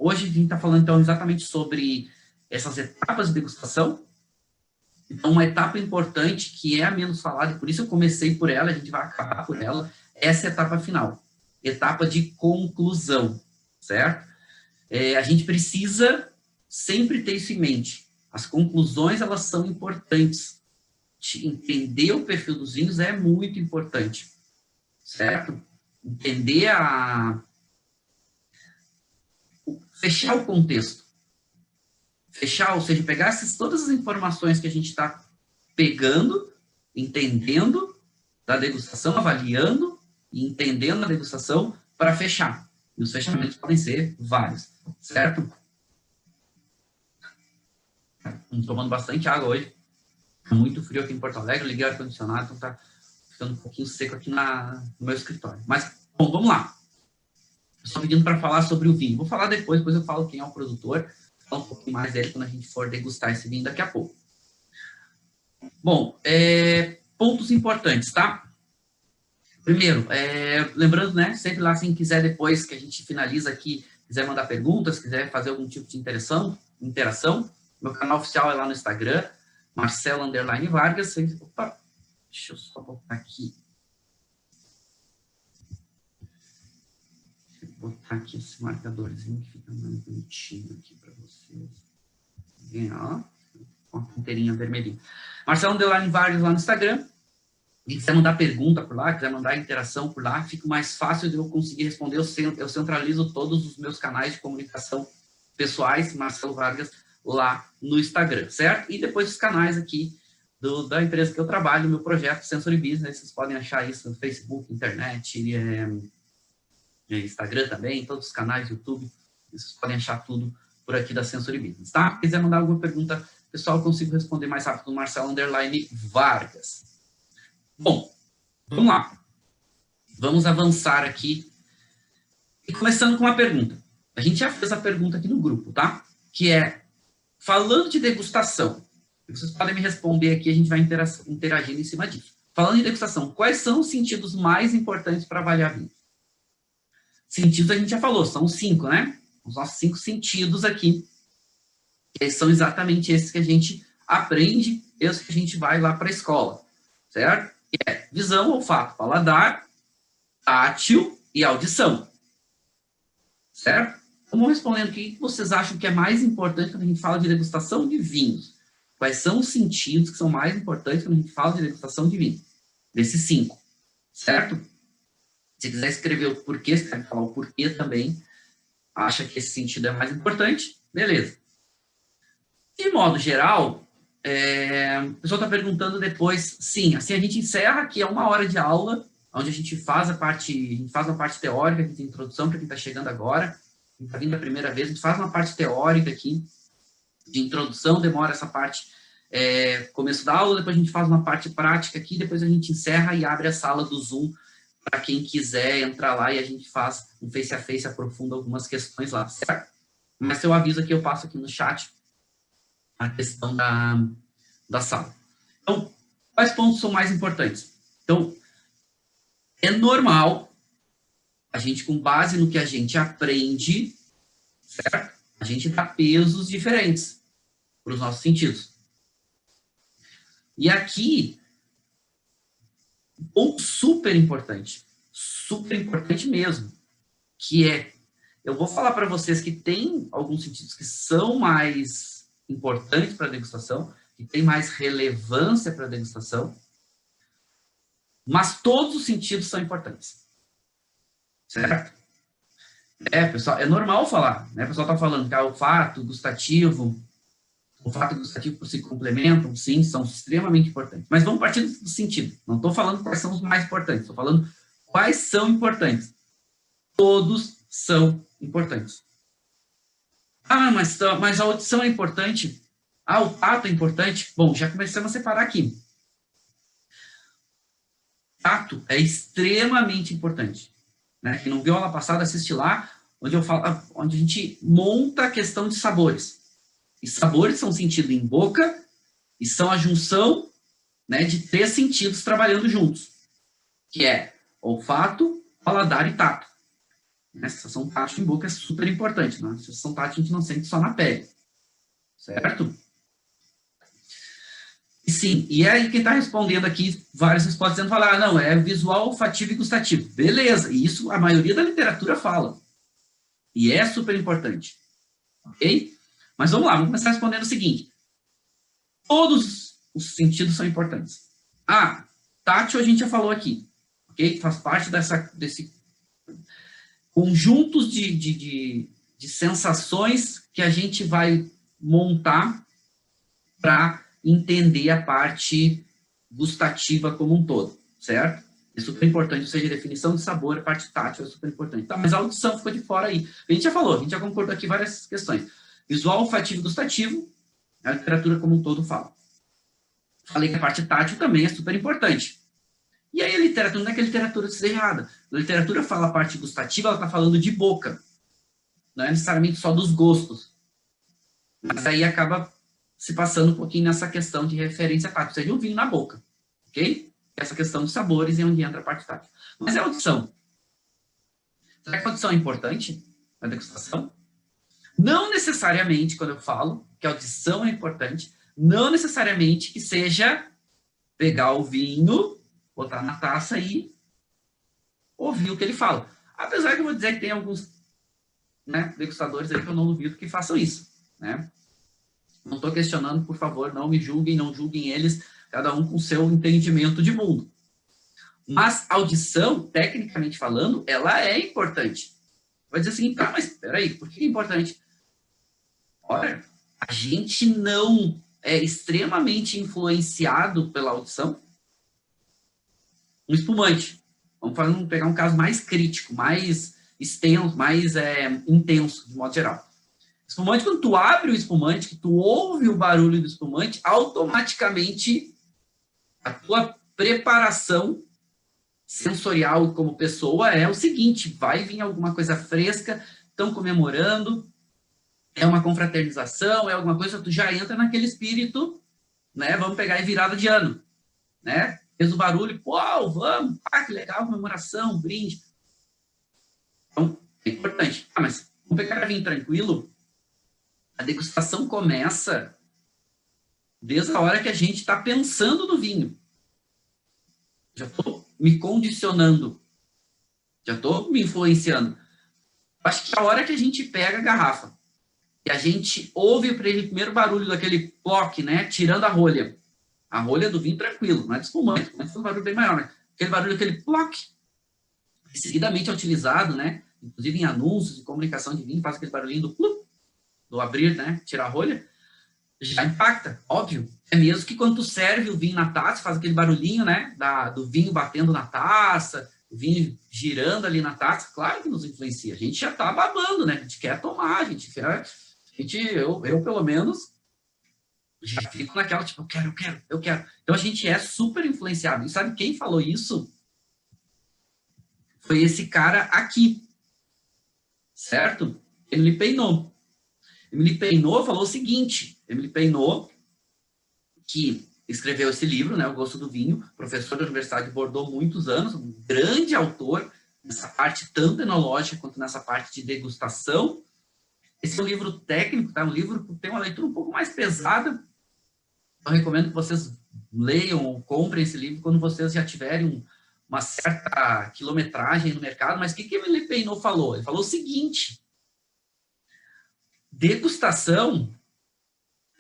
hoje a gente está falando, então, exatamente sobre essas etapas de degustação. Então, uma etapa importante, que é a menos falada, e por isso eu comecei por ela, a gente vai acabar por ela, essa é a etapa final. Etapa de conclusão, certo? A gente precisa sempre ter isso em mente. As conclusões, elas são importantes. Entender o perfil dos vinhos é muito importante, certo? Entender fechar o contexto. Fechar, ou seja, pegar todas as informações que a gente está pegando, entendendo da degustação, avaliando e entendendo a degustação para fechar. E os fechamentos podem ser vários, certo? Estou tomando bastante água hoje. Está muito frio aqui em Porto Alegre, liguei o ar-condicionado, então está ficando um pouquinho seco aqui no meu escritório. Mas, bom, vamos lá. Estou pedindo para falar sobre o vinho. Vou falar depois eu falo quem é o produtor, vou falar um pouquinho mais dele quando a gente for degustar esse vinho daqui a pouco. Bom, pontos importantes, tá? Primeiro, lembrando, né, sempre lá, se quiser depois que a gente finaliza aqui, quiser mandar perguntas, quiser fazer algum tipo de interação, meu canal oficial é lá no Instagram, Marcelo_Vargas. Opa, deixa eu só botar aqui. Vou botar aqui esse marcadorzinho que fica mais bonitinho aqui para vocês. Vem, ó, com a ponteirinha vermelhinha. Marcelo_Vargas lá no Instagram. E quiser mandar pergunta por lá, quiser mandar interação por lá, fica mais fácil de eu conseguir responder. Eu centralizo todos os meus canais de comunicação pessoais, Marcelo Vargas, lá no Instagram, certo? E depois os canais aqui da empresa que eu trabalho, meu projeto Sensory Business, vocês podem achar isso no Facebook, internet, Instagram também, todos os canais, YouTube, vocês podem achar tudo por aqui da Sensory Business, tá? Se quiser mandar alguma pergunta, pessoal, eu consigo responder mais rápido no Marcelo_Vargas. Bom, vamos lá. Vamos avançar aqui. E começando com uma pergunta. A gente já fez a pergunta aqui no grupo, tá? Que é, falando de degustação, vocês podem me responder aqui, a gente vai interagindo em cima disso. Falando de degustação, quais são os sentidos mais importantes para avaliar vinho? Sentidos a gente já falou, são 5, né? Os nossos 5 sentidos aqui. Que são exatamente esses que a gente aprende, esses que a gente vai lá para a escola, certo? Que é visão, olfato, paladar, tátil e audição. Certo? Vamos respondendo o que vocês acham que é mais importante quando a gente fala de degustação de vinhos. Quais são os sentidos que são mais importantes quando a gente fala de degustação de vinho? Desses 5. Certo? Se quiser escrever o porquê, se quiser falar o porquê também, acha que esse sentido é mais importante, beleza. De modo geral, o pessoal está perguntando depois, sim, assim a gente encerra aqui, é 1 hora de aula, onde a gente faz uma parte teórica, aqui de introdução para quem está chegando agora, quem está vindo a primeira vez, a gente faz uma parte teórica aqui, de introdução, demora essa parte, começo da aula, depois a gente faz uma parte prática aqui, depois a gente encerra e abre a sala do Zoom, para quem quiser entrar lá e a gente faz um face-a-face, aprofunda algumas questões lá, certo? Mas eu aviso aqui, eu passo aqui no chat a questão da sala. Então, quais pontos são mais importantes? Então, é normal, a gente, com base no que a gente aprende, certo? A gente dá pesos diferentes para os nossos sentidos. E aqui, um ponto super importante mesmo, que é, eu vou falar para vocês que tem alguns sentidos que são mais importantes para a degustação, que tem mais relevância para a degustação, mas todos os sentidos são importantes. Certo? Pessoal, é normal falar, né? O pessoal está falando que o olfato gustativo por se complementam, sim, são extremamente importantes. Mas vamos partir do sentido. Não estou falando quais são os mais importantes, estou falando quais são importantes. Todos são importantes. Mas a audição é importante? O tato é importante? Bom, já começamos a separar aqui. Tato é extremamente importante. Né? Quem não viu a aula passada, assiste lá, onde a gente monta a questão de sabores. E sabores são sentido em boca e são a junção, né, de 3 sentidos trabalhando juntos, que é olfato, paladar e tato. A sensação tátil em boca é super importante, né? A sensação tátil a gente não sente só na pele, certo? E sim, e aí quem está respondendo aqui, várias respostas dizendo, falar, não, é visual, olfativo e gustativo. Beleza, e isso a maioria da literatura fala. E é super importante, ok? Mas vamos lá, vamos começar respondendo o seguinte. Todos os sentidos são importantes. Tátil a gente já falou aqui, ok? Faz parte desse conjuntos de sensações que a gente vai montar para entender a parte gustativa como um todo, certo? É super importante, ou seja, a definição de sabor, a parte tátil é super importante. Tá, mas a audição ficou de fora aí. A gente já falou, a gente já concordou aqui várias questões. Visual, olfativo e gustativo, a literatura como um todo fala. Falei que a parte tátil também é super importante. E aí a literatura, não é que a literatura seja errada. A literatura fala a parte gustativa, ela está falando de boca. Não é necessariamente só dos gostos. Mas aí acaba se passando um pouquinho nessa questão de referência tátil. Ou seja, o vinho na boca. Ok? Essa questão de sabores é onde entra a parte tátil. Mas é a audição. Será que a audição é importante na degustação? Não necessariamente, quando eu falo que a audição é importante, não necessariamente que seja pegar o vinho, botar na taça e ouvir o que ele fala. Apesar que eu vou dizer que tem alguns, né, degustadores aí que eu não duvido que façam isso, né? Não estou questionando, por favor, não me julguem, não julguem eles, cada um com o seu entendimento de mundo. Mas a audição, tecnicamente falando, ela é importante. Vai dizer assim, tá, mas peraí, por que é importante? Olha, a gente não é extremamente influenciado pela audição. Um espumante. Vamos pegar um caso mais crítico, mais extenso, mais intenso, de modo geral. Espumante, quando tu abre o espumante, que tu ouve o barulho do espumante, automaticamente a tua preparação sensorial como pessoa é o seguinte, vai vir alguma coisa fresca, estão comemorando, é uma confraternização, é alguma coisa, tu já entra naquele espírito, né? Vamos pegar em virada de ano, né? Fez o barulho, uau, vamos, que legal, comemoração, brinde. Então, é importante. Mas vamos pegar vinho tranquilo, a degustação começa desde a hora que a gente está pensando no vinho. Já estou me condicionando, já estou me influenciando. Acho que a hora que a gente pega a garrafa e a gente ouve o primeiro barulho daquele ploc, né, tirando a rolha do vinho tranquilo, não é de espumante, mas foi um barulho bem maior, né? Aquele barulho, aquele ploc, que seguidamente é utilizado, né, inclusive em anúncios de comunicação de vinho, faz aquele barulhinho do plup, do abrir, né, tirar a rolha, já impacta, óbvio. É mesmo que quando tu serve o vinho na taça, faz aquele barulhinho, né, do vinho batendo na taça, o vinho girando ali na taça, claro que nos influencia. A gente já tá babando, né, a gente quer tomar, eu pelo menos, já fico naquela, tipo, eu quero. Então a gente é super influenciado. E sabe quem falou isso? Foi esse cara aqui, certo? Emily Peinot. Emily Peinot falou o seguinte, Emily Peinot, que escreveu esse livro, né, O Gosto do Vinho, professor da Universidade de Bordeaux, muitos anos, um grande autor nessa parte tanto enológica quanto nessa parte de degustação. Esse é um livro técnico, tá? Um livro que tem uma leitura um pouco mais pesada. Eu recomendo que vocês leiam ou comprem esse livro quando vocês já tiverem uma certa quilometragem no mercado. Mas o que Emily Peinot falou? Ele falou o seguinte: degustação,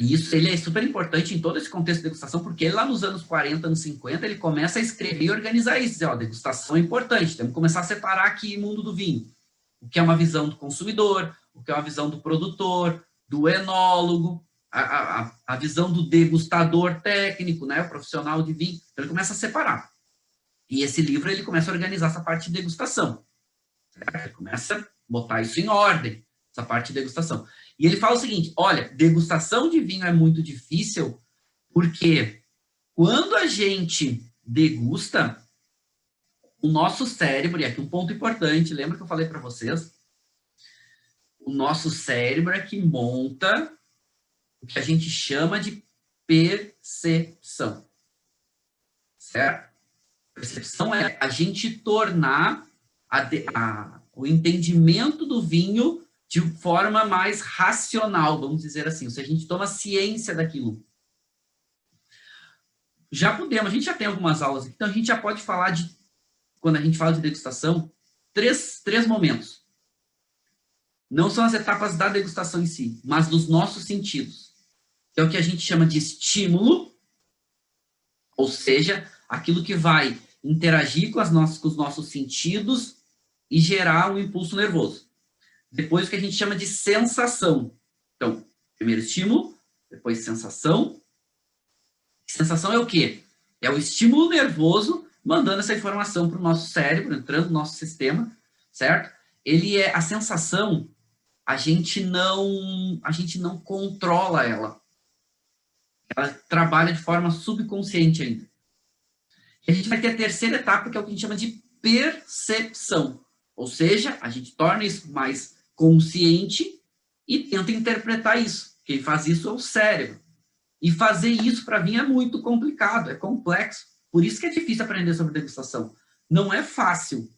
e isso ele é super importante em todo esse contexto de degustação, porque lá nos anos 40, anos 50, ele começa a escrever e organizar isso. Dizer, ó, degustação é importante, temos que começar a separar aqui o mundo do vinho. O que é uma visão do consumidor, o que é uma visão do produtor, do enólogo, a visão do degustador técnico, né, o profissional de vinho. Então ele começa a separar. E esse livro ele começa a organizar essa parte de degustação. Certo? Ele começa a botar isso em ordem, essa parte de degustação. E ele fala o seguinte, olha, degustação de vinho é muito difícil porque quando a gente degusta, o nosso cérebro, e aqui um ponto importante, lembra que eu falei para vocês? O nosso cérebro é que monta o que a gente chama de percepção. Certo? Percepção é a gente tornar o entendimento do vinho de forma mais racional, vamos dizer assim, ou seja, a gente toma ciência daquilo. A gente já tem algumas aulas aqui, então a gente já pode falar de, quando a gente fala de degustação, três momentos. Não são as etapas da degustação em si, mas dos nossos sentidos. É o que a gente chama de estímulo, ou seja, aquilo que vai interagir com os nossos sentidos e gerar um impulso nervoso. Depois o que a gente chama de sensação. Então, primeiro estímulo, depois sensação. Sensação é o quê? É o estímulo nervoso mandando essa informação para o nosso cérebro, entrando no nosso sistema, certo? A sensação, a gente não controla ela. Ela trabalha de forma subconsciente ainda. E a gente vai ter a terceira etapa, que é o que a gente chama de percepção. Ou seja, a gente torna isso mais consciente e tenta interpretar isso. Quem faz isso é o cérebro. E fazer isso para mim é muito complicado, é complexo. Por isso que é difícil aprender sobre degustação. Não é fácil.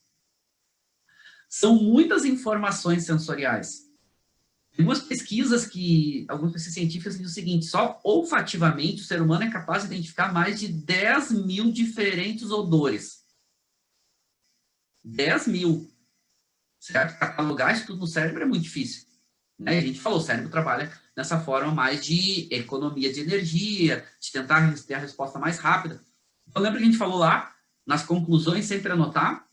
São muitas informações sensoriais. Tem algumas pesquisas científicas dizem o seguinte: só olfativamente o ser humano é capaz de identificar mais de 10 mil diferentes odores. 10 mil. Certo? Catalogar isso tudo no cérebro é muito difícil. Né? A gente falou, o cérebro trabalha nessa forma mais de economia de energia, de tentar ter a resposta mais rápida. Então, lembra que a gente falou lá, nas conclusões, sempre anotar?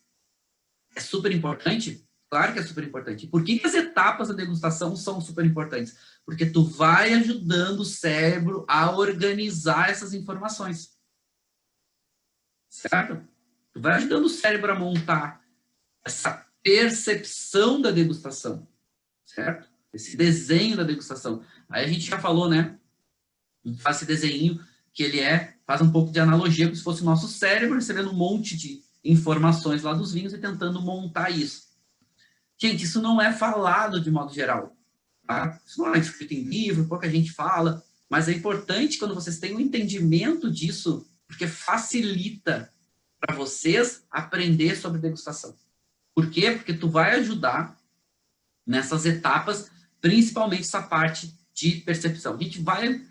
É super importante? Claro que é super importante. Por que as etapas da degustação são super importantes? Porque tu vai ajudando o cérebro a organizar essas informações. Certo? Tu vai ajudando o cérebro a montar essa percepção da degustação. Certo? Esse desenho da degustação. Aí a gente já falou, né? A gente faz esse desenho que faz um pouco de analogia como se fosse o nosso cérebro recebendo um monte de informações lá dos vinhos e tentando montar isso. Gente, isso não é falado de modo geral. Tá? Isso não é escrito em livro, pouca gente fala, mas é importante quando vocês têm um entendimento disso, porque facilita para vocês aprender sobre degustação. Por quê? Porque tu vai ajudar nessas etapas, principalmente essa parte de percepção. A gente vai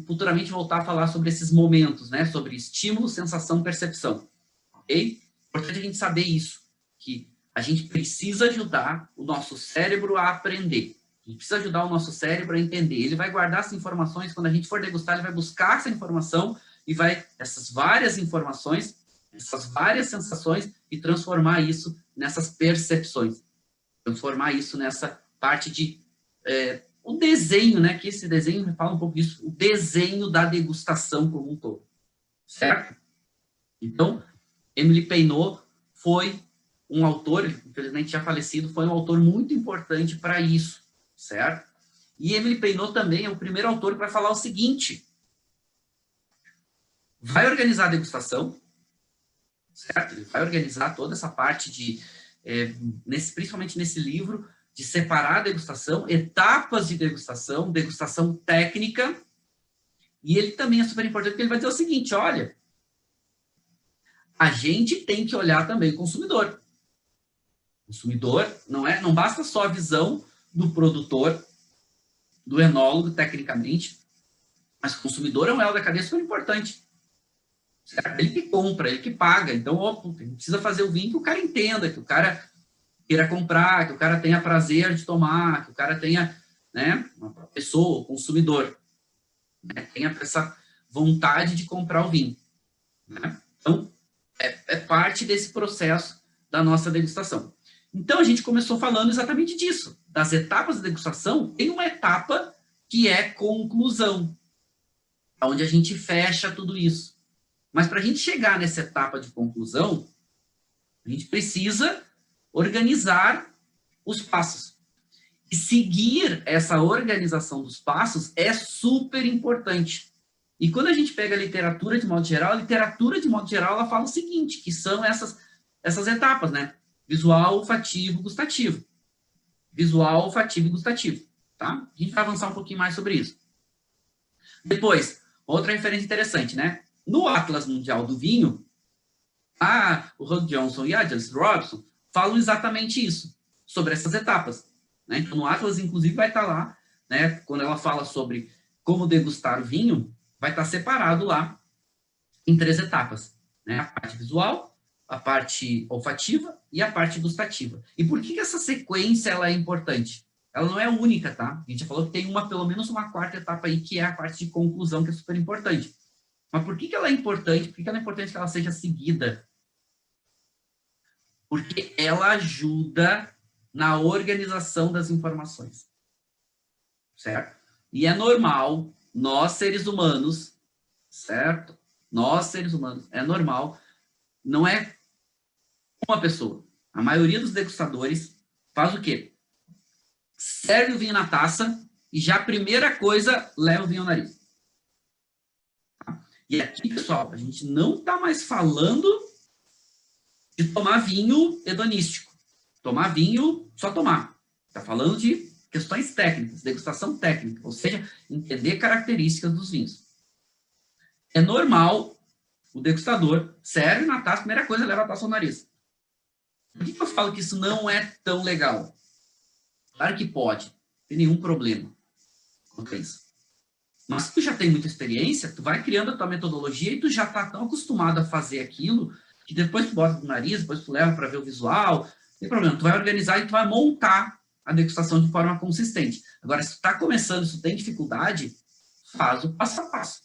futuramente voltar a falar sobre esses momentos, né? Sobre estímulo, sensação, percepção. Ok? Importante a gente saber isso, que a gente precisa ajudar o nosso cérebro a aprender. A gente precisa ajudar o nosso cérebro a entender. Ele vai guardar essas informações, quando a gente for degustar, ele vai buscar essa informação e vai, essas várias informações, essas várias sensações, e transformar isso nessas percepções. Transformar isso nessa parte de o desenho, né? Que esse desenho fala um pouco disso, o desenho da degustação como um todo. Certo? Então, Émile Peinot foi um autor, infelizmente já falecido, foi um autor muito importante para isso, certo? E Émile Peinot também é o primeiro autor que vai falar o seguinte: vai organizar a degustação, certo? Ele vai organizar toda essa parte de, principalmente nesse livro, de separar a degustação, etapas de degustação, degustação técnica, e ele também é super importante porque ele vai dizer o seguinte: olha, a gente tem que olhar também o consumidor. O consumidor não basta só a visão do produtor, do enólogo, tecnicamente, mas o consumidor é um elo da cadeia super importante. Certo? Ele que compra, ele que paga. Então, a gente precisa fazer o vinho que o cara entenda, que o cara queira comprar, que o cara tenha prazer de tomar, que o cara tenha, né, uma pessoa, o consumidor, né, tenha essa vontade de comprar o vinho. Né? Então, é parte desse processo da nossa degustação. Então, a gente começou falando exatamente disso. Das etapas da degustação, tem uma etapa que é conclusão, onde a gente fecha tudo isso. Mas para a gente chegar nessa etapa de conclusão, a gente precisa organizar os passos. E seguir essa organização dos passos é super importante. E quando a gente pega a literatura de modo geral, ela fala o seguinte, que são essas etapas, né? Visual, olfativo, gustativo. Visual, olfativo e gustativo. Tá? A gente vai avançar um pouquinho mais sobre isso. Depois, outra referência interessante, né? No Atlas Mundial do Vinho, o Hugh Johnson e a Janice Robson falam exatamente isso. sobre essas etapas. Né? Então, no Atlas, inclusive, vai estar lá, né, quando ela fala sobre como degustar o vinho, vai estar separado lá em 3 etapas. Né? A parte visual, a parte olfativa e a parte gustativa. E por que essa sequência ela é importante? Ela não é única, tá? A gente já falou que tem pelo menos uma 4ª etapa aí, que é a parte de conclusão, que é super importante. Mas por que ela é importante? Por que ela é importante que ela seja seguida? Porque ela ajuda na organização das informações. Certo? E é normal, nós seres humanos, certo? Nós seres humanos, é normal, não é uma pessoa. A maioria dos degustadores faz o quê? Serve o vinho na taça e já a primeira coisa leva o vinho ao nariz. Tá? E aqui, pessoal, a gente não está mais falando de tomar vinho hedonístico. Tomar vinho, só tomar. Está falando de questões técnicas, degustação técnica, ou seja, entender características dos vinhos. É normal o degustador serve na taça, a primeira coisa leva a taça ao nariz. Por que eu falo que isso não é tão legal? Claro que pode, não tem nenhum problema quanto a isso. Mas se tu já tem muita experiência, tu vai criando a tua metodologia e tu já está tão acostumado a fazer aquilo que depois tu bota no nariz, depois tu leva para ver o visual, não tem problema, tu vai organizar e tu vai montar a degustação de forma consistente. Agora, se tu está começando, se tu tem dificuldade, faz o passo a passo.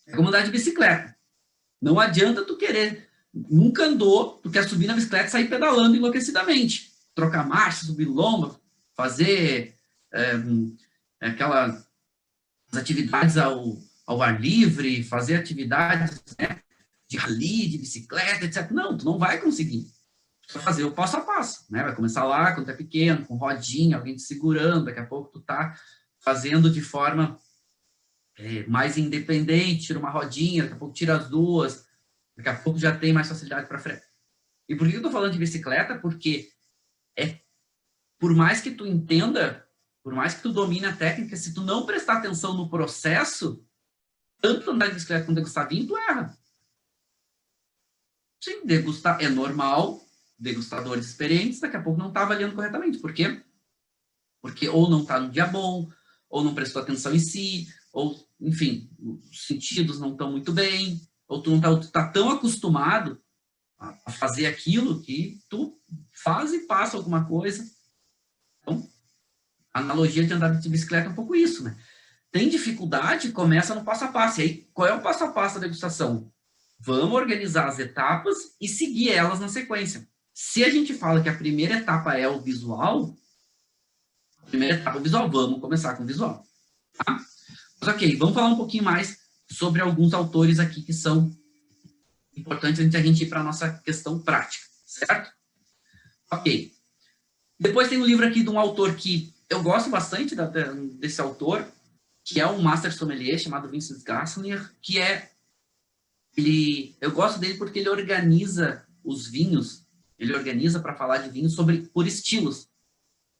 É como andar de bicicleta. Não adianta tu querer, nunca andou, tu quer subir na bicicleta e sair pedalando enlouquecidamente. Trocar marcha, subir lomba, fazer aquelas atividades ao ar livre, fazer atividades, né, de rally, de bicicleta, etc. Não, tu não vai conseguir. Tu vai fazer o passo a passo, né? Vai começar lá quando tu é pequeno, com rodinha, alguém te segurando, daqui a pouco tu tá fazendo de forma mais independente, tira uma rodinha, daqui a pouco tira as duas, daqui a pouco já tem mais facilidade para frente. E por que eu tô falando de bicicleta? Porque por mais que tu entenda, por mais que tu domine a técnica, se tu não prestar atenção no processo, tanto andar de bicicleta como degustar vinho, tu erra. Sim, degustar é normal, degustadores experientes, daqui a pouco não está avaliando corretamente. Por quê? Porque ou não está no dia bom, ou não prestou atenção em si, ou, enfim, os sentidos não estão muito bem, ou tu não tá tão acostumado a fazer aquilo que tu faz e passa alguma coisa. Então, a analogia de andar de bicicleta é um pouco isso, né? Tem dificuldade, começa no passo a passo. E aí, qual é o passo a passo da degustação? Vamos organizar as etapas e seguir elas na sequência. Se a gente fala que a primeira etapa é o visual, vamos começar com o visual. Tá? Mas ok, vamos falar um pouquinho mais sobre alguns autores aqui que são importantes antes de a gente ir para a nossa questão prática, certo? Ok. Depois tem um livro aqui de um autor que eu gosto bastante desse autor, que é um Master Sommelier chamado Vincent Gassner, que eu gosto dele porque ele organiza os vinhos, ele organiza para falar de vinhos por estilos.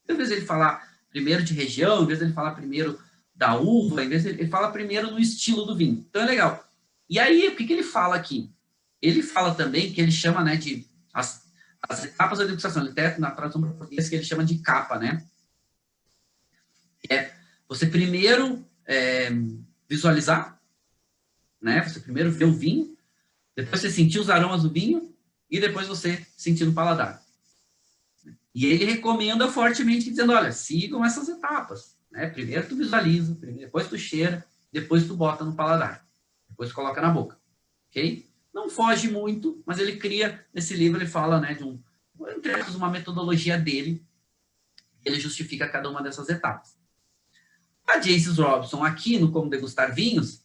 Em vez de ele falar primeiro de região, em vez de ele falar primeiro da uva, em vez de ele fala primeiro no estilo do vinho. Então é legal. E aí, o que ele fala aqui? Ele fala também que ele chama, né, de as etapas da degustação, ele até na tradução para português que ele chama de capa, né? Você primeiro visualizar, né? Você primeiro vê o vinho, depois você sentir os aromas do vinho e depois você sentir no paladar. E ele recomenda fortemente, dizendo, olha, sigam essas etapas, né? Primeiro tu visualiza, depois tu cheira, depois tu bota no paladar, depois tu coloca na boca, ok? Não foge muito, mas ele cria, nesse livro ele fala, né, de uma metodologia dele, ele justifica cada uma dessas etapas. A Jancis Robinson, aqui no Como Degustar Vinhos,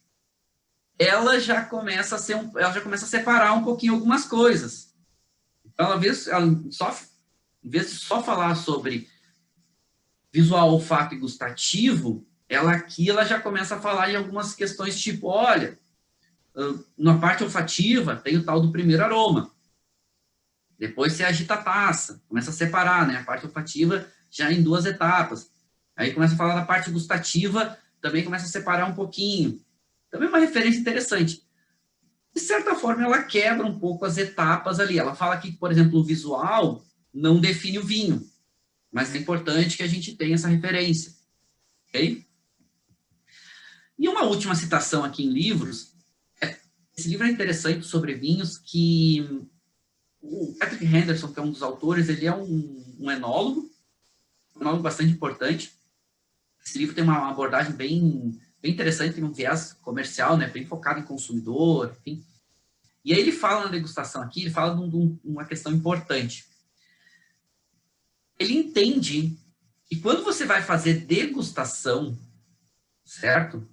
ela já começa a separar um pouquinho algumas coisas. Então, em vez de só falar sobre visual, olfato e gustativo, ela já começa a falar em algumas questões tipo, olha, na parte olfativa tem o tal do primeiro aroma. Depois você agita a taça, começa a separar, né? A parte olfativa já em 2 etapas. Aí começa a falar da parte gustativa, também começa a separar um pouquinho. Também é uma referência interessante. De certa forma, ela quebra um pouco as etapas ali. Ela fala que, por exemplo, o visual não define o vinho. mas é importante que a gente tenha essa referência, ok? E uma última citação aqui em livros, esse livro é interessante sobre vinhos, que o Patrick Henderson, que é um dos autores, ele é um enólogo bastante importante. Esse livro tem uma abordagem bem interessante, tem um viés comercial, né, bem focado em consumidor, enfim. E aí ele fala na degustação aqui, ele fala de uma questão importante. Ele entende que quando você vai fazer degustação, certo?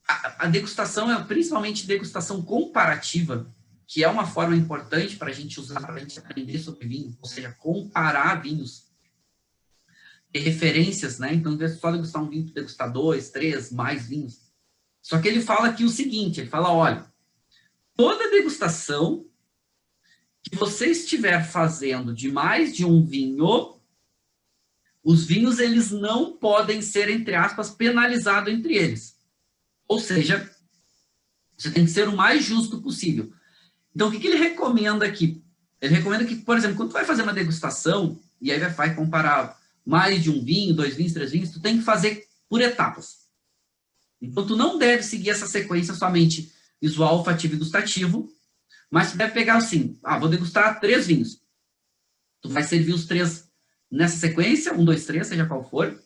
A degustação é principalmente degustação comparativa, que é uma forma importante para a gente usar, para a gente aprender sobre vinho, ou seja, comparar vinhos, ter referências, né? Então, não é só degustar um vinho, degustar 2, 3, mais vinhos. Só que ele fala aqui o seguinte, ele fala, olha, toda degustação que você estiver fazendo de mais de um vinho, os vinhos, eles não podem ser, entre aspas, penalizados entre eles. Ou seja, você tem que ser o mais justo possível. Então, o que ele recomenda aqui? Ele recomenda que, por exemplo, quando tu vai fazer uma degustação, e aí vai comparar mais de um vinho, 2 vinhos, 3 vinhos, tu tem que fazer por etapas. Então, tu não deve seguir essa sequência somente visual, olfativo e gustativo, mas tu deve pegar assim, vou degustar 3 vinhos. Tu vai servir os 3 nessa sequência, 1, 2, 3, seja qual for.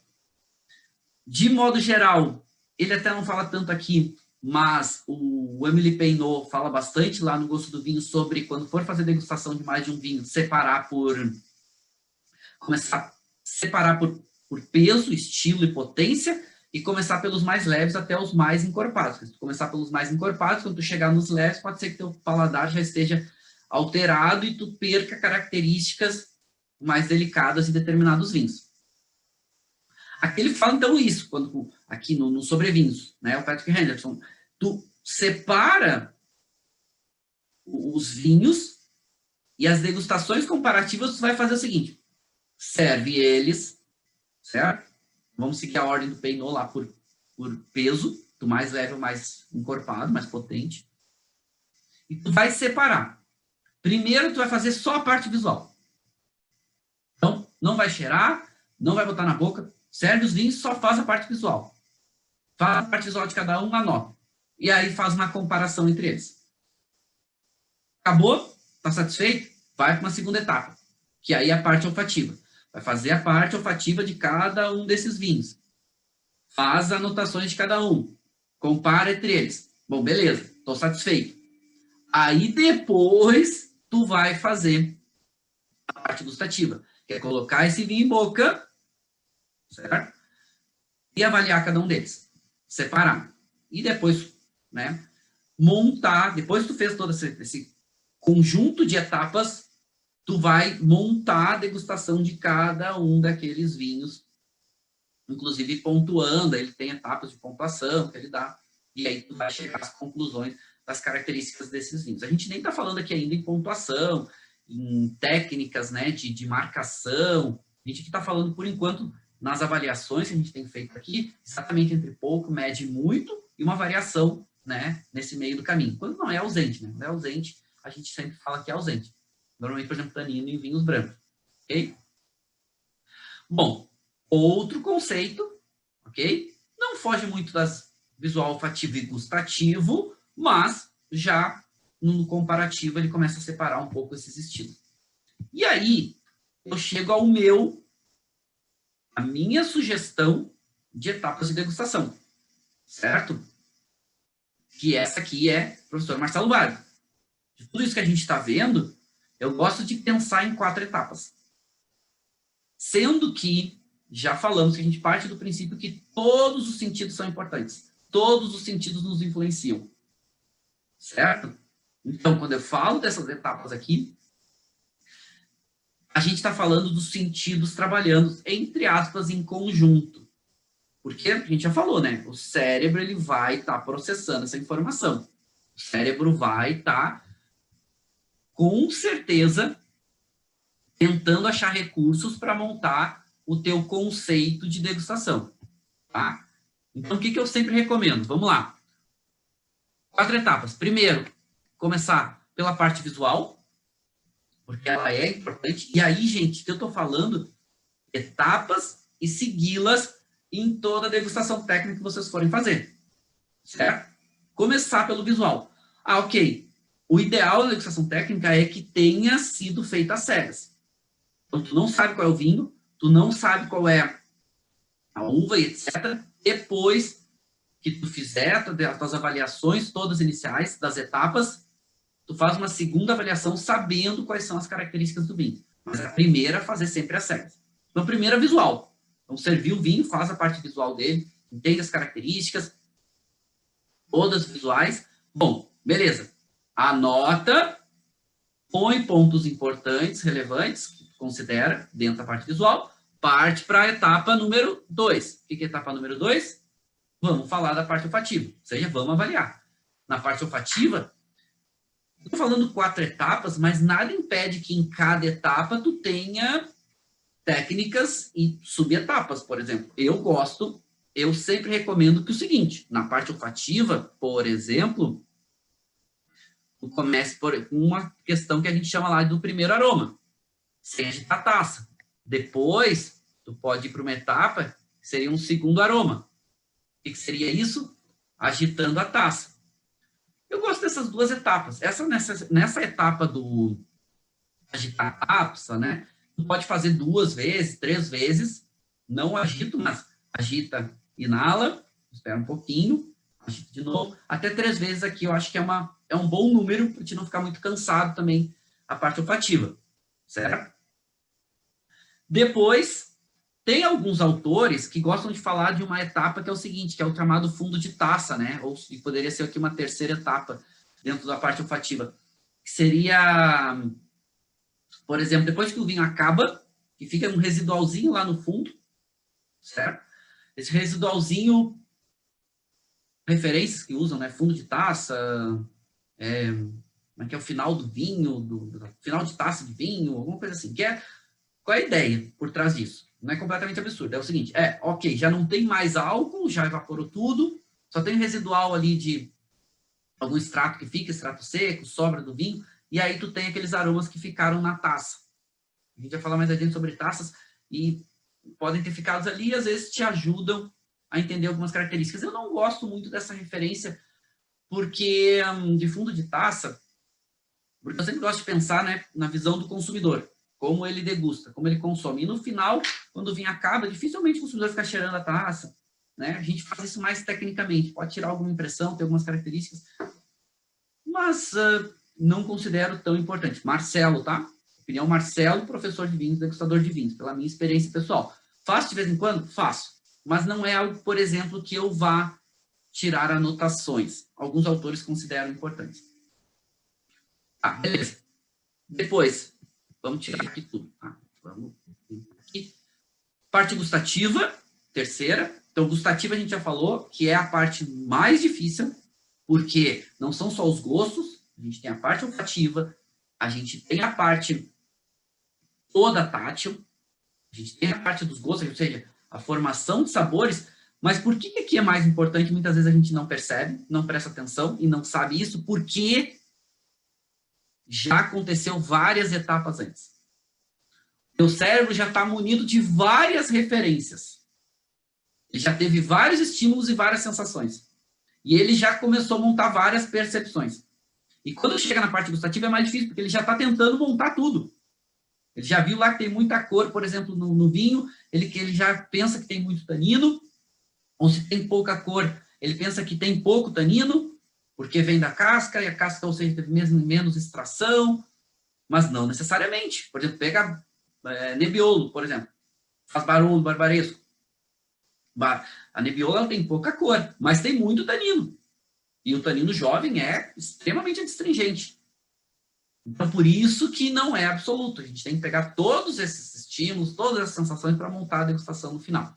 De modo geral, ele até não fala tanto aqui, mas o Emily Peinot fala bastante lá no Gosto do Vinho sobre quando for fazer degustação de mais de um vinho, começar a separar por peso, estilo e potência, e começar pelos mais leves até os mais encorpados. Se tu começar pelos mais encorpados, quando tu chegar nos leves, pode ser que teu paladar já esteja alterado e tu perca características mais delicadas em determinados vinhos. Aqui ele fala, então, isso, aqui no Sobre Vinhos, né, o Patrick Henderson, tu separa os vinhos e as degustações comparativas, tu vai fazer o seguinte, serve eles, certo? Vamos seguir a ordem do Peinot lá por peso, do mais leve ao mais encorpado, mais potente. E tu vai separar. Primeiro, tu vai fazer só a parte visual. Então, não vai cheirar, não vai botar na boca, serve os vinhos, só faz a parte visual. Faz a parte visual de cada um, anota. E aí faz uma comparação entre eles. Acabou? Tá satisfeito? Vai para uma segunda etapa, que aí é a parte olfativa. Vai fazer a parte olfativa de cada um desses vinhos. Faz anotações de cada um. Compara entre eles. Bom, beleza, estou satisfeito. Aí depois tu vai fazer a parte gustativa, que é colocar esse vinho em boca, certo? E avaliar cada um deles. Separar. E depois, né, montar, depois que tu fez todo esse conjunto de etapas, tu vai montar a degustação de cada um daqueles vinhos, inclusive pontuando, ele tem etapas de pontuação que ele dá, e aí tu vai chegar às conclusões das características desses vinhos. A gente nem está falando aqui ainda em pontuação, em técnicas, né, de marcação, a gente aqui está falando, por enquanto, nas avaliações que a gente tem feito aqui, exatamente entre pouco, médio e muito, e uma variação, né, nesse meio do caminho. Quando não é ausente, né? Quando é ausente, a gente sempre fala que é ausente. Normalmente, por exemplo, tanino em vinhos brancos. Ok? Bom, outro conceito, ok? Não foge muito das visual, olfativo e gustativo, mas já no comparativo ele começa a separar um pouco esses estilos. E aí, eu chego a minha sugestão de etapas de degustação, certo? Que essa aqui é o professor Marcelo Vargas. De tudo isso que a gente está vendo, eu gosto de pensar em 4 etapas. Sendo que, já falamos que a gente parte do princípio que todos os sentidos são importantes. Todos os sentidos nos influenciam. Certo? Então, quando eu falo dessas etapas aqui, a gente está falando dos sentidos trabalhando, entre aspas, em conjunto. Porque a gente já falou, né? O cérebro ele vai estar processando essa informação. O cérebro vai estar, com certeza, tentando achar recursos para montar o teu conceito de degustação. Tá? Então, o que eu sempre recomendo? Vamos lá. 4 etapas. Primeiro, começar pela parte visual, porque ela é importante. E aí, gente, o que eu estou falando etapas e segui-las em toda a degustação técnica que vocês forem fazer, certo? Começar pelo visual. Ah, ok. O ideal da degustação técnica é que tenha sido feita às cegas. Então, tu não sabe qual é o vinho, tu não sabe qual é a uva, etc. Depois que tu fizer as tuas avaliações todas iniciais das etapas, tu faz uma segunda avaliação sabendo quais são as características do vinho. Mas a primeira, fazer sempre às cegas. Então, a primeira é visual. Então, servir o vinho, faz a parte visual dele, entende as características, todas visuais. Bom, beleza. Anota, põe pontos importantes, relevantes, que tu considera dentro da parte visual, parte para a etapa número 2. O que é a etapa número 2? Vamos falar da parte olfativa, ou seja, vamos avaliar. Na parte olfativa, estou falando 4 etapas, mas nada impede que em cada etapa tu tenha técnicas e subetapas, por exemplo. Eu sempre recomendo que o seguinte, na parte olfativa, por exemplo, tu comece por uma questão que a gente chama lá do primeiro aroma, sem agitar a taça. Depois, tu pode ir para uma etapa que seria um segundo aroma. O que seria isso? Agitando a taça. Eu gosto dessas 2 etapas. Nessa etapa do agitar a taça, né? Tu pode fazer 2 vezes, 3 vezes. Não agito, mas agita, inala, espera um pouquinho, agita de novo. Até 3 vezes aqui eu acho que é um bom número para te não ficar muito cansado também a parte olfativa. Certo? Depois, tem alguns autores que gostam de falar de uma etapa que é o seguinte, que é o chamado fundo de taça, né? Ou poderia ser aqui uma terceira etapa dentro da parte olfativa. Que seria, por exemplo, depois que o vinho acaba, que fica um residualzinho lá no fundo, certo? Esse residualzinho, referências que usam, né? Fundo de taça, como é que é o final do vinho, final de taça de vinho, alguma coisa assim. Qual é a ideia por trás disso? Não é completamente absurdo. É o seguinte, ok, já não tem mais álcool, já evaporou tudo, só tem residual ali de algum extrato que fica, extrato seco, sobra do vinho, e aí tu tem aqueles aromas que ficaram na taça. A gente vai falar mais adiante sobre taças e podem ter ficado ali e às vezes te ajudam a entender algumas características. Eu não gosto muito dessa referência porque de fundo de taça, porque eu sempre gosto de pensar, né, na visão do consumidor. Como ele degusta, como ele consome. E no final, quando o vinho acaba, dificilmente o consumidor fica cheirando a taça. Né? A gente faz isso mais tecnicamente. Pode tirar alguma impressão, ter algumas características. Mas não considero tão importante. Marcelo, tá? Opinião Marcelo, professor de vinhos, degustador de vinhos, pela minha experiência pessoal. Faço de vez em quando? Faço. Mas não é algo, por exemplo, que eu vá tirar anotações. Alguns autores consideram importante. Ah, beleza. Depois... Vamos tirar aqui tudo. Tá? Vamos aqui. Parte gustativa, terceira. Então, gustativa a gente já falou que é a parte mais difícil, porque não são só os gostos, a gente tem a parte olfativa, a gente tem a parte toda tátil, a gente tem a parte dos gostos, ou seja, a formação de sabores, mas por que aqui é mais importante? Muitas vezes a gente não percebe, não presta atenção e não sabe isso, porque já aconteceu várias etapas antes. O cérebro já está munido de várias referências. Ele já teve vários estímulos e várias sensações. E ele já começou a montar várias percepções. E quando chega na parte gustativa é mais difícil, porque ele já está tentando montar tudo. Ele já viu lá que tem muita cor, por exemplo, no vinho, ele já pensa que tem muito tanino, ou se tem pouca cor, ele pensa que tem pouco tanino, porque vem da casca, e a casca, ou seja, teve menos extração, mas não necessariamente. Por exemplo, pega Nebbiolo, por exemplo, faz Barolo, Barbaresco. A Nebbiolo ela tem pouca cor, mas tem muito tanino. E o tanino jovem é extremamente astringente. Então, por isso que não é absoluto. A gente tem que pegar todos esses estímulos, todas as sensações para montar a degustação no final.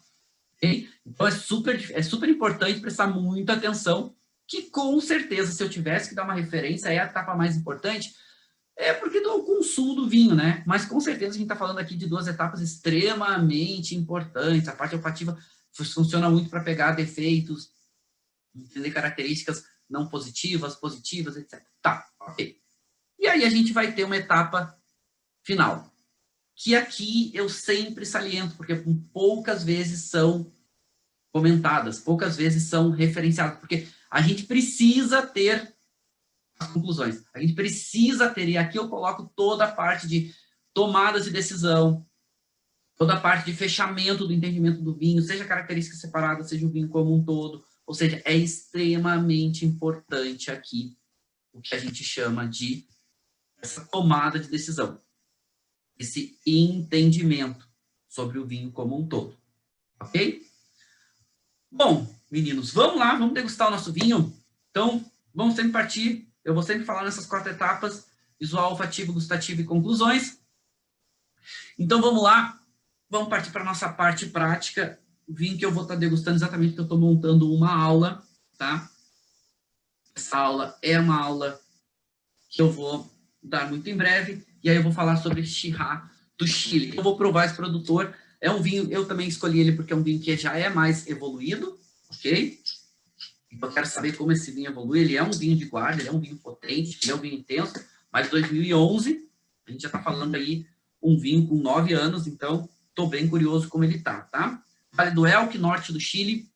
Okay? Então, é super importante prestar muita atenção, que com certeza, se eu tivesse que dar uma referência, é a etapa mais importante, porque do consumo do vinho, né? Mas com certeza a gente está falando aqui de 2 etapas extremamente importantes. A parte olfativa funciona muito para pegar defeitos, entender características não positivas, etc. Tá, ok. E aí a gente vai ter uma etapa final. que aqui eu sempre saliento, porque poucas vezes são comentadas, poucas vezes são referenciadas, porque a gente precisa ter as conclusões, a gente precisa ter, e aqui eu coloco toda a parte de tomadas de decisão, toda a parte de fechamento do entendimento do vinho, seja característica separada, seja o vinho como um todo, ou seja, é extremamente importante aqui o que a gente chama de essa tomada de decisão, esse entendimento sobre o vinho como um todo, ok? Bom, meninos, vamos lá, vamos degustar o nosso vinho. Então, vamos sempre partir, eu vou sempre falar nessas 4 etapas, visual, olfativo, gustativo e conclusões. Então, vamos lá, vamos partir para a nossa parte prática, o vinho que eu vou estar degustando exatamente porque eu estou montando uma aula, tá? Essa aula é uma aula que eu vou dar muito em breve, e aí eu vou falar sobre Syrah do Chile. Eu vou provar esse produtor, é um vinho, eu também escolhi ele porque é um vinho que já é mais evoluído, ok? Então eu quero saber como esse vinho evolui, ele é um vinho de guarda, ele é um vinho potente, ele é um vinho intenso, mas 2011, a gente já está falando aí um vinho com 9 anos, então estou bem curioso como ele tá? Vale do Elqui, norte do Chile,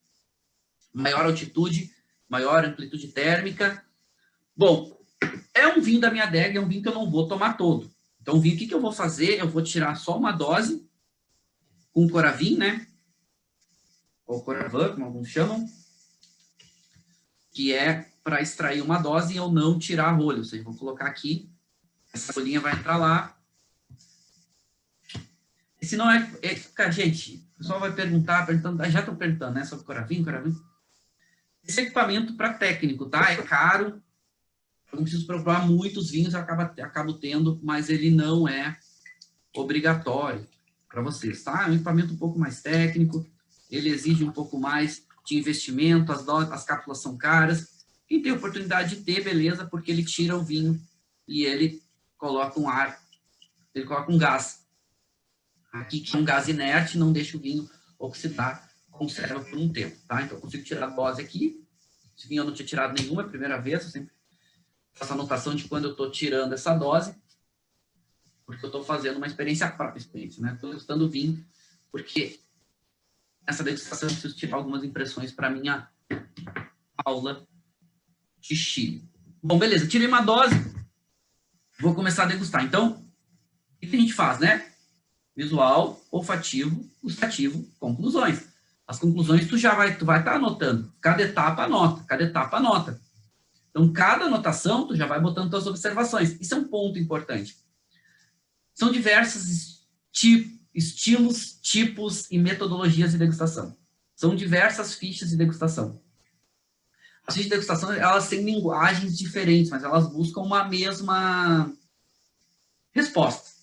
maior altitude, maior amplitude térmica. Bom, é um vinho da minha adega, é um vinho que eu não vou tomar todo. Então, o vinho, o que eu vou fazer? Eu vou tirar só uma dose com Coravin, né? Ou Coravin, como alguns chamam, que é para extrair uma dose e eu não tirar a rolha. Ou seja, vou colocar aqui, essa folhinha vai entrar lá. E se não cara, gente, o pessoal vai perguntando, já estou perguntando, né? Sobre Coravin. Esse equipamento para técnico, tá? É caro. Eu não preciso provar muitos vinhos, eu acabo tendo, mas ele não é obrigatório para vocês, tá? É um equipamento um pouco mais técnico, ele exige um pouco mais de investimento, as cápsulas são caras. Quem tem oportunidade de ter, beleza, porque ele tira o vinho e ele coloca um ar, ele coloca um gás. Aqui, que é um gás inerte, não deixa o vinho oxidar, conserva por um tempo, tá? Então, eu consigo tirar a dose aqui. Esse vinho eu não tinha tirado nenhuma, é a primeira vez, eu sempre faço a anotação de quando eu estou tirando essa dose, porque eu estou fazendo uma experiência própria, né? Estou degustando o vinho, porque nessa degustação eu preciso tirar algumas impressões para a minha aula de Chile. Bom, beleza, tirei uma dose, vou começar a degustar. Então, o que a gente faz, né? Visual, olfativo, gustativo, conclusões. As conclusões tu vai estar anotando. Cada etapa anota. Então, cada anotação, tu já vai botando tuas observações. Isso é um ponto importante. São diversos estilos, tipos e metodologias de degustação. São diversas fichas de degustação. As fichas de degustação, elas têm linguagens diferentes, mas elas buscam uma mesma resposta.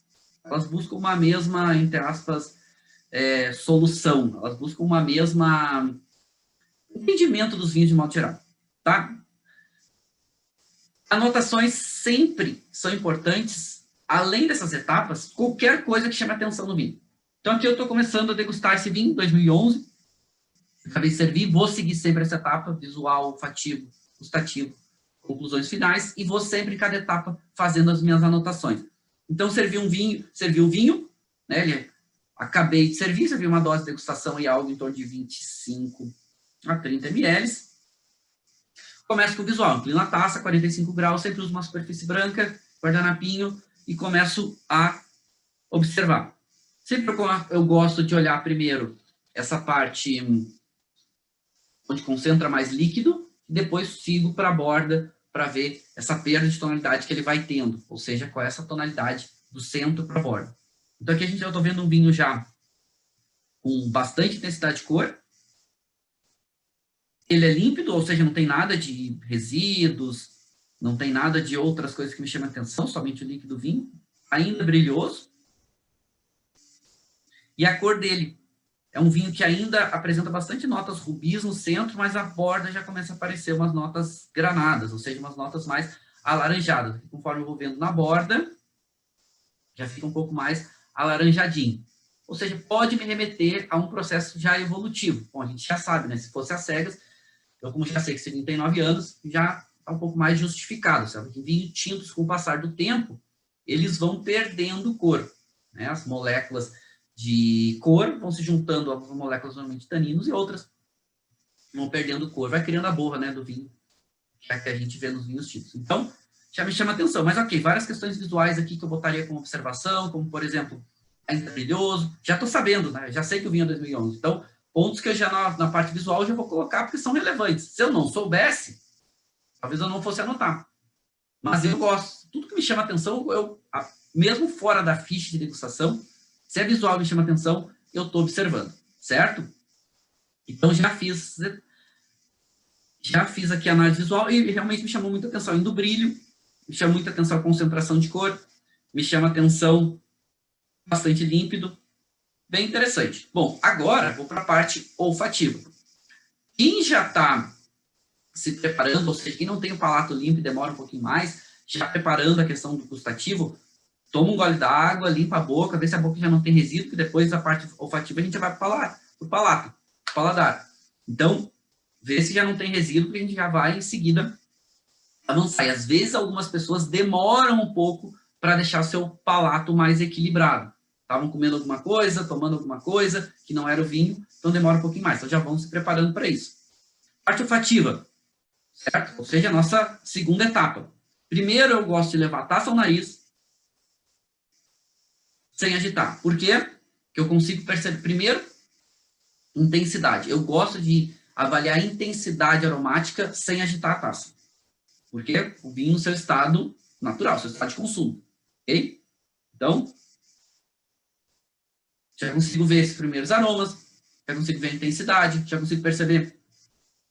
Elas buscam uma mesma, entre aspas, solução. Elas buscam uma mesma entendimento dos vinhos de modo geral. Tá? Anotações sempre são importantes, além dessas etapas, qualquer coisa que chame atenção no vinho. Então, aqui eu estou começando a degustar esse vinho, 2011. Acabei de servir, vou seguir sempre essa etapa, visual, olfativo, gustativo, conclusões finais, e vou sempre em cada etapa fazendo as minhas anotações. Então, servi o vinho, né? Acabei de servi uma dose de degustação e algo em torno de 25 a 30 ml. Começo com o visual, inclino a taça, 45 graus, sempre uso uma superfície branca, guardanapinho, e começo a observar. Sempre eu gosto de olhar primeiro essa parte onde concentra mais líquido, e depois sigo para a borda para ver essa perda de tonalidade que ele vai tendo, ou seja, qual é essa tonalidade do centro para a borda. Então aqui eu estou vendo um vinho já com bastante intensidade de cor. Ele é límpido, ou seja, não tem nada de resíduos, não tem nada de outras coisas que me chamam a atenção, somente o líquido do vinho. Ainda brilhoso. E a cor dele é um vinho que ainda apresenta bastante notas rubis no centro, mas a borda já começa a aparecer umas notas granadas, ou seja, umas notas mais alaranjadas. Conforme eu vou vendo na borda, já fica um pouco mais alaranjadinho. Ou seja, pode me remeter a um processo já evolutivo. Bom, a gente já sabe, né? Se fosse às cegas, eu como já sei que esse vinho tem 9 anos, já está um pouco mais justificado, sabe? Que vinhos tintos, com o passar do tempo, eles vão perdendo cor. né? As moléculas de cor vão se juntando às moléculas normalmente de taninos e outras vão perdendo cor, vai criando a borra, né, do vinho, que a gente vê nos vinhos tintos. Então, já me chama atenção. Mas, ok, várias questões visuais aqui que eu botaria como observação, como, por exemplo, ainda brilhoso. Já estou sabendo, né? Já sei que o vinho é 2011. Então, pontos que eu já na parte visual já vou colocar porque são relevantes. Se eu não soubesse, talvez eu não fosse anotar. Mas eu gosto. Tudo que me chama atenção, mesmo fora da ficha de degustação, se é visual e me chama atenção, eu estou observando, certo? Então, já fiz aqui a análise visual e realmente me chamou muita atenção indo brilho, me chama muita atenção a concentração de cor, me chama atenção bastante límpido, bem interessante. Bom, agora vou para a parte olfativa. Quem já está se preparando, ou seja, quem não tem o palato limpo e demora um pouquinho mais, já preparando a questão do gustativo, toma um gole d'água, limpa a boca, vê se a boca já não tem resíduo, que depois a parte olfativa a gente já vai para o palato, paladar. Então, vê se já não tem resíduo, que a gente já vai em seguida avançar. E às vezes algumas pessoas demoram um pouco para deixar o seu palato mais equilibrado. Estavam comendo alguma coisa, tomando alguma coisa, que não era o vinho, então demora um pouquinho mais. Então já vão se preparando para isso. Parte olfativa, certo? Ou seja, a nossa segunda etapa. Primeiro eu gosto de levar a taça ao nariz, sem agitar. Por quê? Porque eu consigo perceber, primeiro, intensidade. Eu gosto de avaliar a intensidade aromática sem agitar a taça. Porque o vinho no seu estado natural, seu estado de consumo. Ok? Então, já consigo ver esses primeiros aromas, já consigo ver a intensidade, já consigo perceber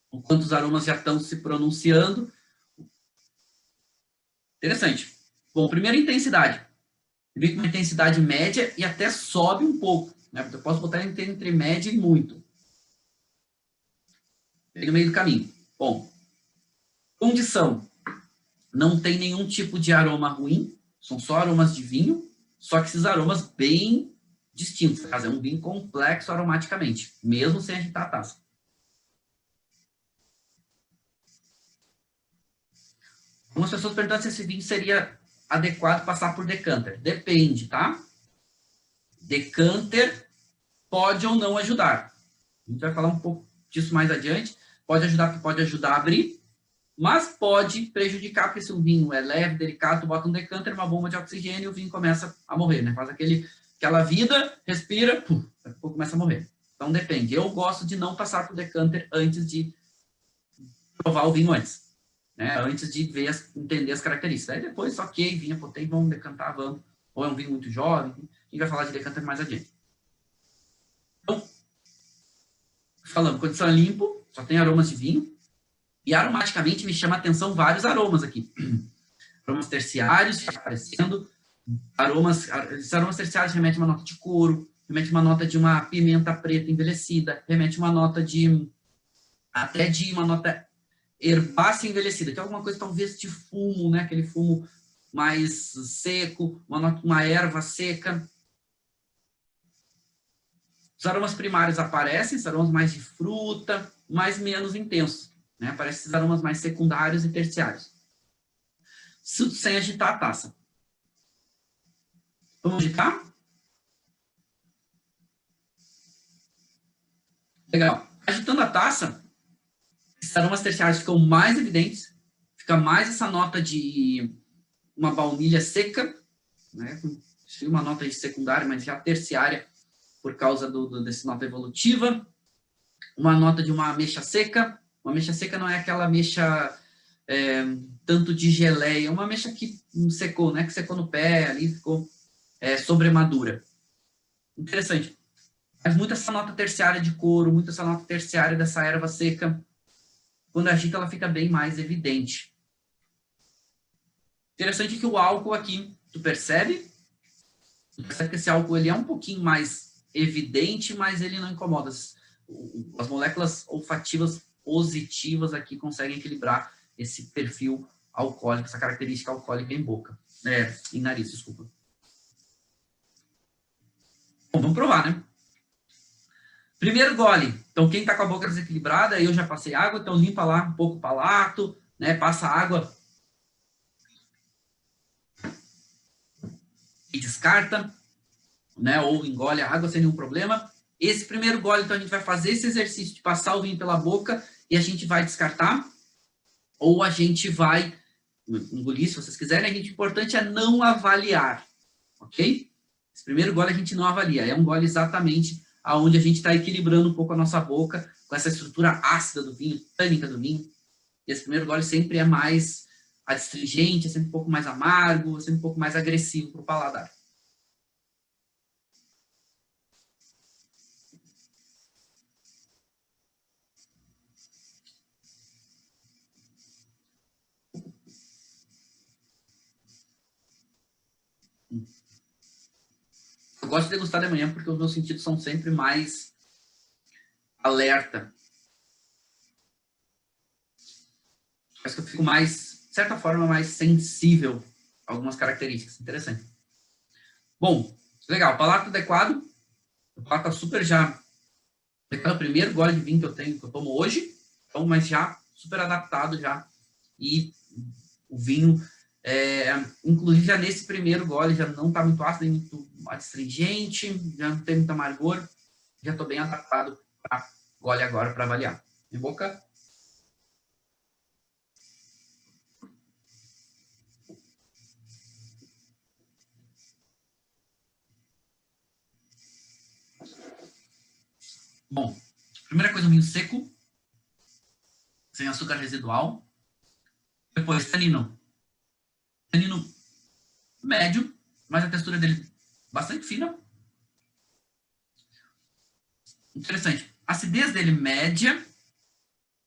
o quanto os aromas já estão se pronunciando. Interessante. Bom, primeiro intensidade. Eu vi com uma intensidade média e até sobe um pouco. Né? Eu posso botar entre média e muito. No meio do caminho. Bom, condição. Não tem nenhum tipo de aroma ruim, são só aromas de vinho, só que esses aromas bem distintos. É um vinho complexo aromaticamente, mesmo sem agitar a taça. Algumas pessoas perguntam se esse vinho seria adequado passar por decanter. Depende, tá? Decanter pode ou não ajudar. A gente vai falar um pouco disso mais adiante. Pode ajudar a abrir, mas pode prejudicar, porque se o vinho é leve, delicado, tu bota um decanter, uma bomba de oxigênio e o vinho começa a morrer, né? Faz aquela vida, respira, pum, daqui a pouco começa a morrer. Então depende. Eu gosto de não passar por decanter antes de provar o vinho antes. Né? Antes de entender as características. Aí depois, ok, vinho é potente, vamos decantar, vamos. Ou é um vinho muito jovem, a gente vai falar de decanter mais adiante. Então, falando, condição é limpo, só tem aromas de vinho, e aromaticamente me chama a atenção vários aromas aqui. Aromas terciários aparecendo, esses aromas terciários remetem uma nota de couro, remete uma nota de uma pimenta preta envelhecida, remete uma nota até de uma nota herbácea envelhecida, que é alguma coisa talvez de fumo, né? Aquele fumo mais seco, uma erva seca. Os aromas primários aparecem, os aromas mais de fruta, mas menos intensos. Né? Aparecem esses aromas mais secundários e terciários. Sem agitar a taça. Vamos agitar? Legal. Agitando a taça, esses aromas terciários ficam mais evidentes, fica mais essa nota de uma baunilha seca, né? Uma nota de secundária, mas já terciária, por causa desse nota evolutiva. Uma nota de uma ameixa seca. Uma ameixa seca não é aquela ameixa tanto de geleia, uma ameixa que secou, né? Que secou no pé, ali ficou sobremadura. Interessante. Mas muito essa nota terciária de couro, muito essa nota terciária dessa erva seca. Quando agita, ela fica bem mais evidente. Interessante que o álcool aqui, tu percebe que esse álcool ele é um pouquinho mais evidente, mas ele não incomoda. As moléculas olfativas positivas aqui conseguem equilibrar esse perfil alcoólico, essa característica alcoólica em boca. Em nariz, desculpa. Bom, vamos provar, né? Primeiro gole. Então, quem está com a boca desequilibrada, eu já passei água, então limpa lá um pouco o palato, né? Passa água e descarta. né? Ou engole a água sem nenhum problema. Esse primeiro gole, então, a gente vai fazer esse exercício de passar o vinho pela boca e a gente vai descartar, ou a gente vai engolir, se vocês quiserem. O importante é não avaliar, ok? Esse primeiro gole a gente não avalia, é um gole exatamente aonde a gente está equilibrando um pouco a nossa boca com essa estrutura ácida do vinho, tânica do vinho. E esse primeiro gole sempre é mais adstringente, é sempre um pouco mais amargo, é sempre um pouco mais agressivo para o paladar. Eu gosto de degustar de manhã porque os meus sentidos são sempre mais alerta. Acho que eu fico mais, de certa forma, mais sensível a algumas características. Interessante. Bom, legal. Palato adequado. O palato está super já... É o primeiro gole de vinho que eu tomo hoje. Então, mas já super adaptado já. E o vinho, inclusive já nesse primeiro gole, já não está muito ácido, nem muito astringente, já não tem muito amargor. Já estou bem adaptado para gole agora para avaliar. Em boca... Bom, primeira coisa, um vinho seco, sem açúcar residual. Depois, tanino. Tanino médio, mas a textura dele bastante fina. Interessante. A acidez dele média,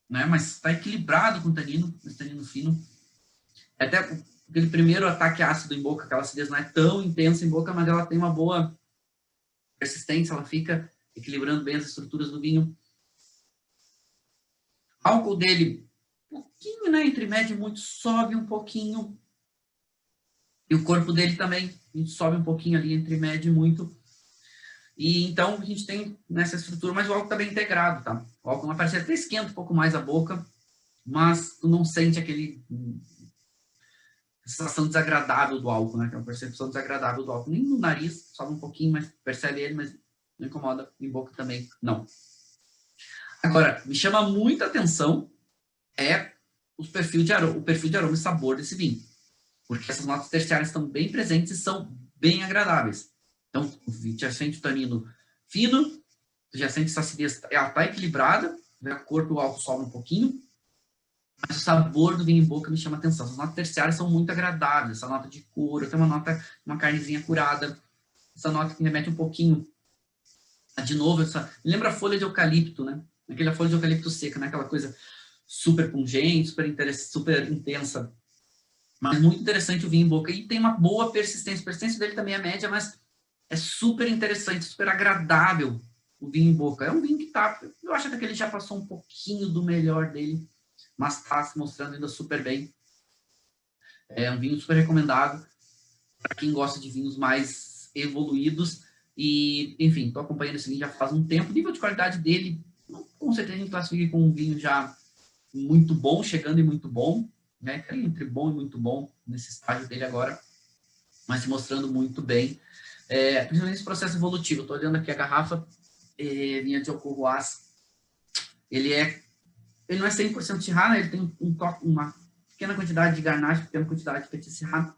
né, mas está equilibrado com o tanino, esse tanino fino. Até aquele primeiro ataque ácido em boca, aquela acidez não é tão intensa em boca, mas ela tem uma boa persistência, ela fica equilibrando bem as estruturas do vinho. O álcool dele, um pouquinho, né, entre médio e muito, sobe um pouquinho. E o corpo dele também, a gente sobe um pouquinho ali entre médio e muito. E então a gente tem nessa estrutura, mas o álcool está bem integrado, tá? O álcool vai parecer até esquenta um pouco mais a boca, mas tu não sente aquele sensação desagradável do álcool, né? Aquela percepção desagradável do álcool. Nem no nariz, sobe um pouquinho, mas percebe ele, mas não incomoda. Em boca também, não. Agora, me chama muita atenção o perfil de aroma e sabor desse vinho. Porque essas notas terciárias estão bem presentes e são bem agradáveis. Então, tu já sente o tanino fino, tu já sente essa acidez, ela está equilibrada, a cor do álcool sobe um pouquinho, mas o sabor do vinho em boca me chama atenção. Essas notas terciárias são muito agradáveis, essa nota de couro, tem uma carnezinha curada, essa nota que remete um pouquinho, de novo, me lembra a folha de eucalipto, né? Aquela folha de eucalipto seca, né? Aquela coisa super pungente, super intensa. Mas muito interessante o vinho em boca. E tem uma boa persistência. A persistência dele também é média, mas é super interessante, super agradável o vinho em boca. É um vinho que tá... Eu acho até que ele já passou um pouquinho do melhor dele, mas está se mostrando ainda super bem. É um vinho super recomendado para quem gosta de vinhos mais evoluídos. E, enfim, estou acompanhando esse vinho já faz um tempo. O nível de qualidade dele, com certeza a gente classifica com um vinho já muito bom, chegando em muito bom, né? Entre bom e muito bom nesse estágio dele agora, mas se mostrando muito bem, principalmente nesse processo evolutivo. Estou olhando aqui a garrafa, vinha de Alcohuas, ele não é 100% Syrah, né? Ele tem uma pequena quantidade de Garnacha, pequena quantidade de Petit Syrah,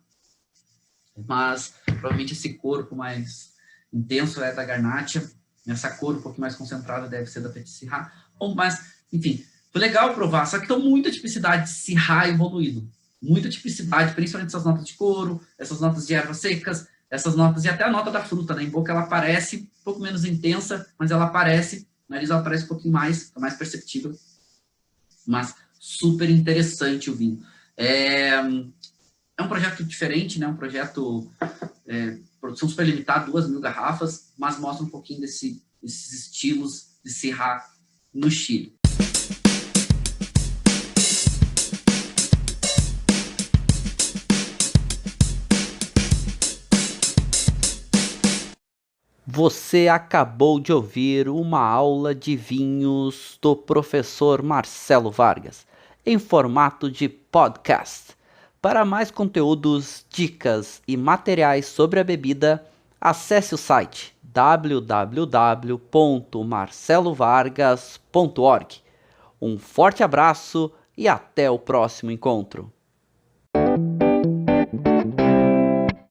mas provavelmente esse corpo mais intenso é da Garnacha, essa cor um pouquinho mais concentrada deve ser da Petit Syrah. Bom, mas, enfim, foi legal provar, só que tem muita tipicidade de Syrah evoluído. Muita tipicidade, principalmente essas notas de couro, essas notas de ervas secas, essas notas, e até a nota da fruta, né? Em boca ela parece um pouco menos intensa, mas ela aparece, no nariz ela aparece um pouquinho mais, tá mais perceptível. Mas super interessante o vinho. É um projeto diferente, né? Um projeto, produção super limitada, 2.000 garrafas, mas mostra um pouquinho desses estilos de Syrah no Chile. Você acabou de ouvir uma aula de vinhos do professor Marcelo Vargas, em formato de podcast. Para mais conteúdos, dicas e materiais sobre a bebida, Acesse o site www.marcelovargas.org. Um forte abraço e até o próximo encontro.